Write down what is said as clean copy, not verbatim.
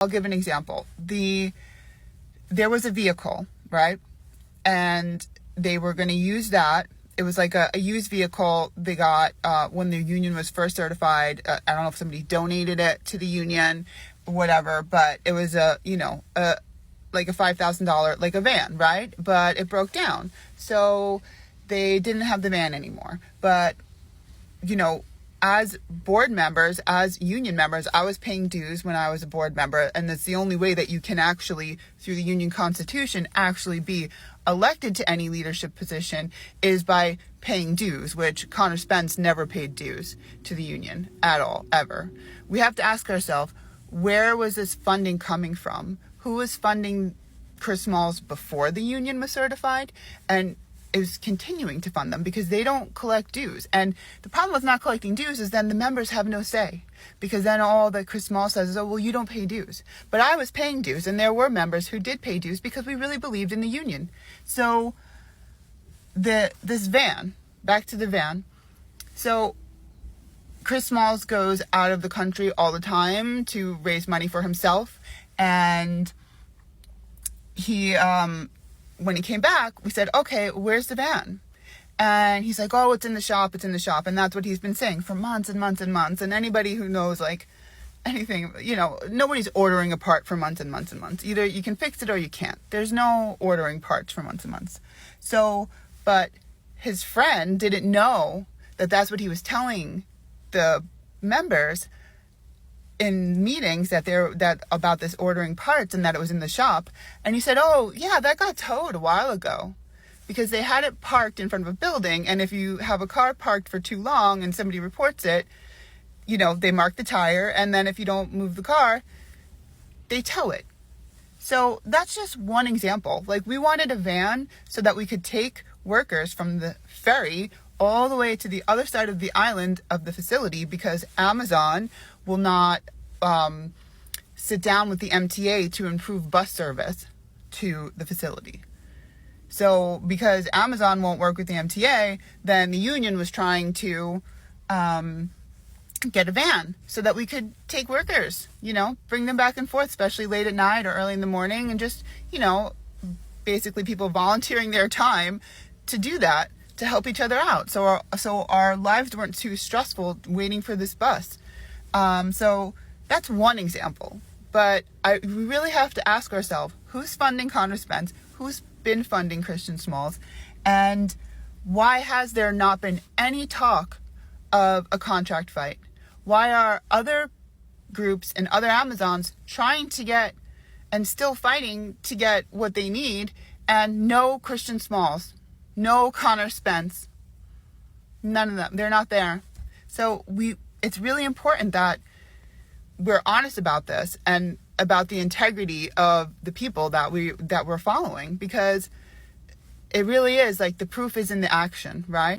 I'll give an example. There was a vehicle, right? And they were going to use that. It was like a used vehicle they got when the union was first certified. I don't know if somebody donated it to the union, whatever, but it was like a $5,000, like a van, right? But it broke down. So they didn't have the van anymore. But, as board members, as union members, I was paying dues when I was a board member. And that's the only way that you can actually, through the union constitution, actually be elected to any leadership position is by paying dues, which Connor Spence never paid dues to the union at all, ever. We have to ask ourselves, where was this funding coming from? Who was funding Chris Smalls before the union was certified? And is continuing to fund them because they don't collect dues. And the problem with not collecting dues is then the members have no say, because then all that Chris Small says is, oh, well, you don't pay dues. But I was paying dues, and there were members who did pay dues because we really believed in the union. So this van, back to the van. So Chris Smalls goes out of the country all the time to raise money for himself. And he, when he came back, we said, okay, where's the van? And he's like, oh, it's in the shop. And that's what he's been saying for months and months and months. And anybody who knows, like, anything, nobody's ordering a part for months and months and months. Either you can fix it or you can't. There's no ordering parts for months and months. So, but his friend didn't know that that's what he was telling the members in meetings, that about this ordering parts and that it was in the shop. And he said, oh yeah, that got towed a while ago, because they had it parked in front of a building. And if you have a car parked for too long and somebody reports it, they mark the tire. And then if you don't move the car, they tow it. So that's just one example. Like, we wanted a van so that we could take workers from the ferry all the way to the other side of the island of the facility, because Amazon will not sit down with the MTA to improve bus service to the facility. So because Amazon won't work with the MTA, then the union was trying to get a van so that we could take workers, bring them back and forth, especially late at night or early in the morning, and just, basically people volunteering their time to do that, to help each other out. So our lives weren't too stressful waiting for this bus. So that's one example. But we really have to ask ourselves, who's funding Connor Spence? Who's been funding Christian Smalls? And why has there not been any talk of a contract fight? Why are other groups and other Amazons trying to get and still fighting to get what they need, and no Christian Smalls? No Connor Spence, none of them. They're not there. So it's really important that we're honest about this and about the integrity of the people that we're following, because it really is like the proof is in the action, right?